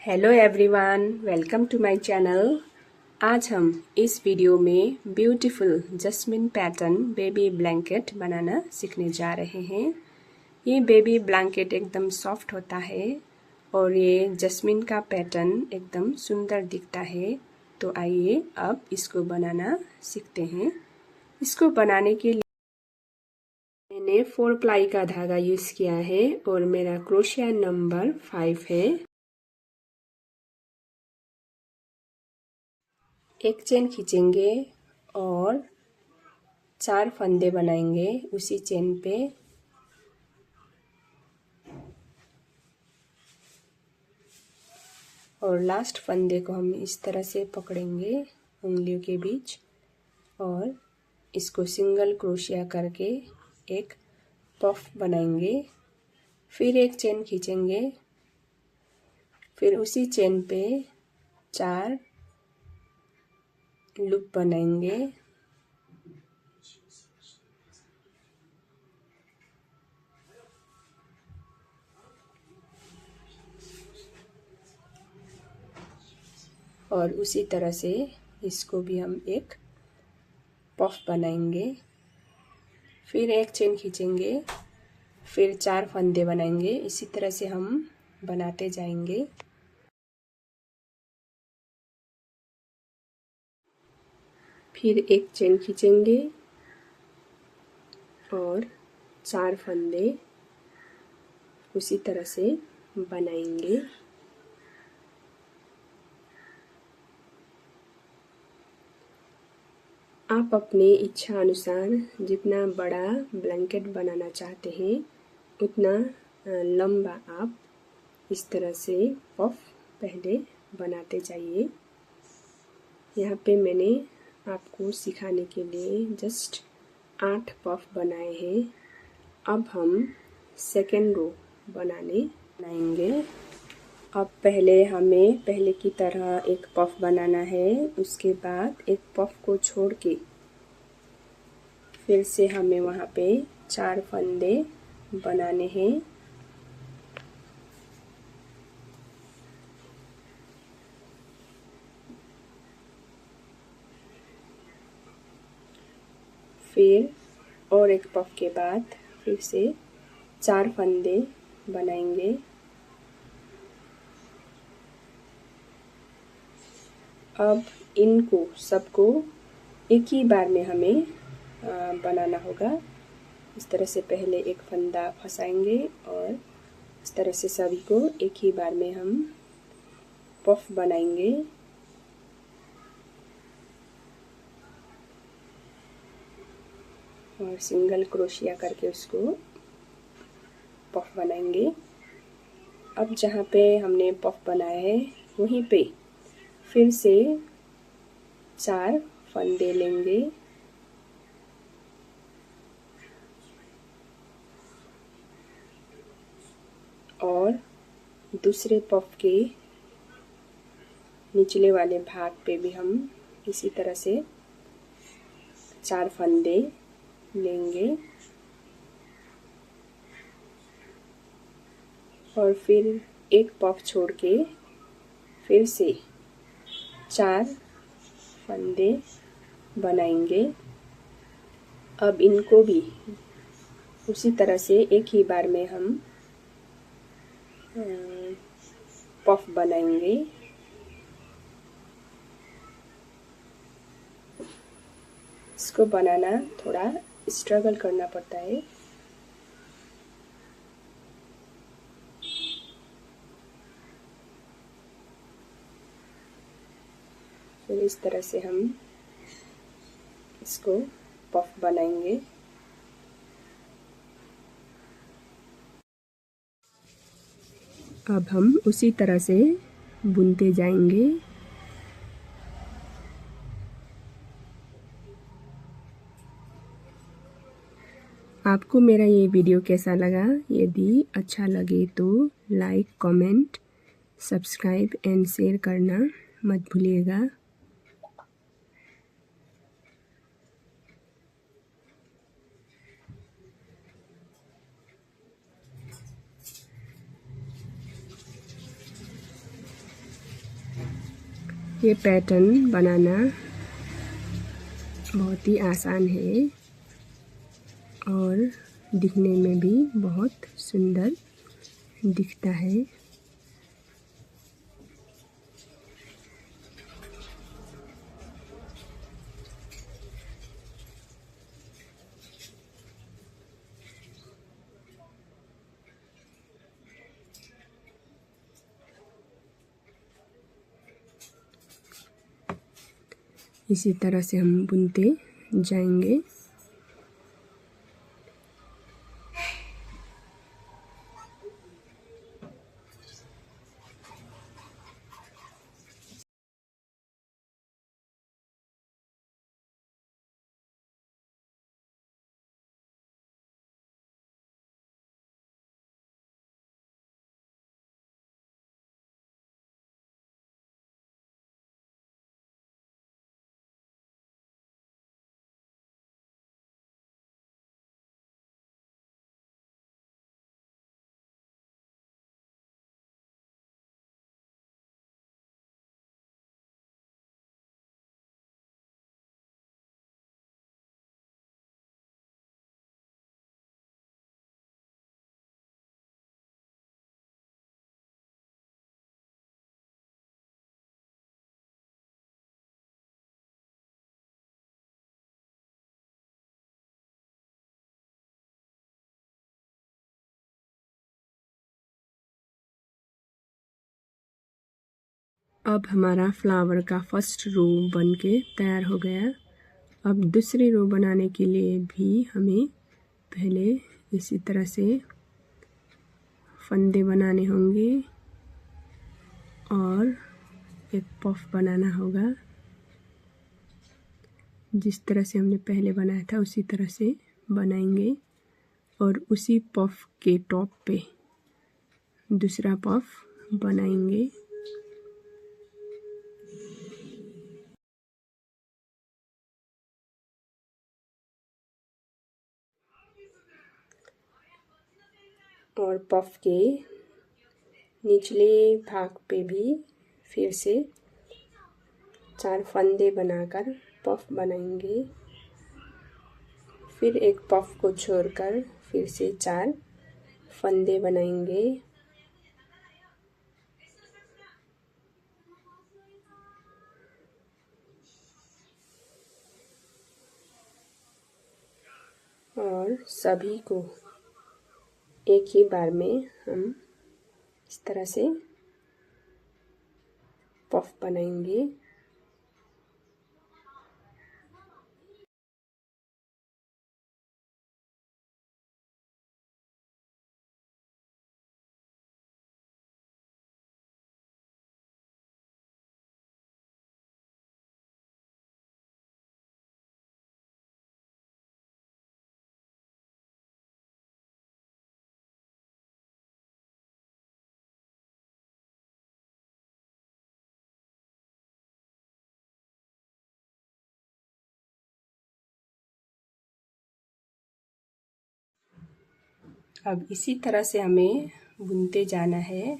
Hello everyone, welcome to my channel. आज हम इस वीडियो में beautiful jasmine pattern baby blanket बनाना सीखने जा रहे हैं। ये बेबी ब्लैंकेट एकदम सॉफ्ट होता है और ये जस्मिन का पैटर्न एकदम सुंदर दिखता है। तो आइए अब इसको बनाना सीखते हैं। इसको बनाने के लिए मैंने 4 प्लाई का धागा यूज़ किया है और मेरा क्रोशिया नंबर 5 है। एक चेन खींचेंगे और 4 फंदे बनाएंगे उसी चेन पे। और लास्ट फंदे को हम इस तरह से पकड़ेंगे उंगलियों के बीच और इसको सिंगल क्रोशिया करके एक पफ बनाएंगे। फिर एक चेन खींचेंगे, फिर उसी चेन पे 4 लूप बनाएंगे। और उसी तरह से इसको भी हम एक पफ बनाएंगे। फिर एक चेन खींचेंगे, फिर 4 फंदे बनाएंगे। इसी तरह से हम बनाते जाएंगे। फिर एक चेन खींचेंगे और 4 फंदे उसी तरह से बनाएंगे। आप अपनी इच्छा अनुसार जितना बड़ा ब्लैंकेट बनाना चाहते हैं उतना लंबा आप इस तरह से पफ पहले बनाते जाइए। यहाँ पे मैंने आपको सिखाने के लिए जस्ट 8 पफ बनाए हैं। अब हम सेकेंड रो बनाएंगे। अब हमें पहले की तरह एक पफ बनाना है। उसके बाद एक पफ को छोड़ के फिर से हमें वहाँ पे 4 फंदे बनाने हैं। फिर और एक पफ के बाद फिर से 4 फंदे बनाएंगे। अब इनको सबको एक ही बार में हमें बनाना होगा। इस तरह से पहले एक फंदा फंसाएंगे और इस तरह से सभी को एक ही बार में हम पफ बनाएंगे। और सिंगल क्रोशिया करके उसको पफ बनाएंगे। अब जहाँ पे हमने पफ बनाया है वहीं पे फिर से 4 फंदे लेंगे और दूसरे पफ के निचले वाले भाग पे भी हम इसी तरह से 4 फंदे लेंगे और फिर एक पफ छोड़ के फिर से 4 फंदे बनाएंगे। अब इनको भी उसी तरह से एक ही बार में हम पफ बनाएंगे। इसको बनाना थोड़ा स्ट्रगल करना पड़ता है। फिर इस तरह से हम इसको पफ बनाएंगे। अब हम उसी तरह से बुनते जाएंगे। आपको मेरा ये वीडियो कैसा लगा? यदि अच्छा लगे तो like, comment, subscribe and share करना मत भूलिएगा। ये पैटर्न बनाना बहुत ही आसान है और दिखने में भी बहुत सुंदर दिखता है। इसी तरह से हम बुनते जाएंगे। अब हमारा फ्लावर का फर्स्ट रो बन के तैयार हो गया। अब दूसरी रो बनाने के लिए भी हमें पहले इसी तरह से फंदे बनाने होंगे और एक पफ बनाना होगा। जिस तरह से हमने पहले बनाया था उसी तरह से बनाएंगे और उसी पफ के टॉप पे दूसरा पफ बनाएंगे। और पफ के निचले भाग पे भी फिर से 4 फंदे बनाकर पफ बनाएंगे। फिर एक पफ को छोड़कर फिर से 4 फंदे बनाएंगे। और सभी को एक ही बार में हम इस तरह से पफ बनाएंगे। अब इसी तरह से हमें बुनते जाना है।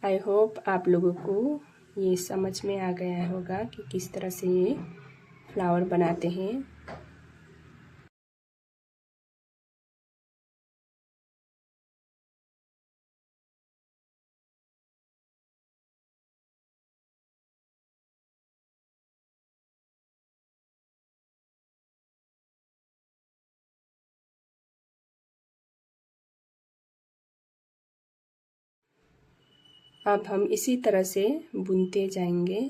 आई होप आप लोगों को ये समझ में आ गया होगा कि किस तरह से ये फ्लावर बनाते हैं। अब हम इसी तरह से बुनते जाएंगे।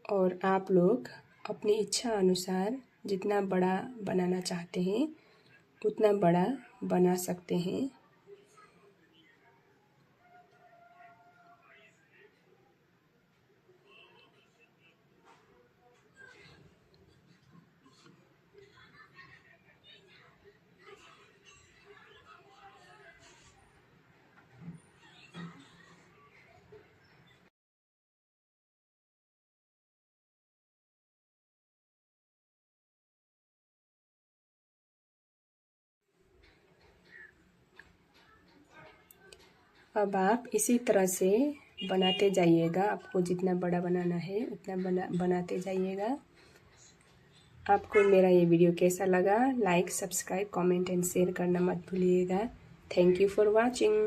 और आप लोग अपनी इच्छा अनुसार जितना बड़ा बनाना चाहते हैं उतना बड़ा बना सकते हैं। अब आप इसी तरह से बनाते जाइएगा। आपको जितना बड़ा बनाना है उतना बनाते जाइएगा। आपको मेरा ये वीडियो कैसा लगा? Like, subscribe, comment and share करना मत भूलिएगा। Thank you for watching.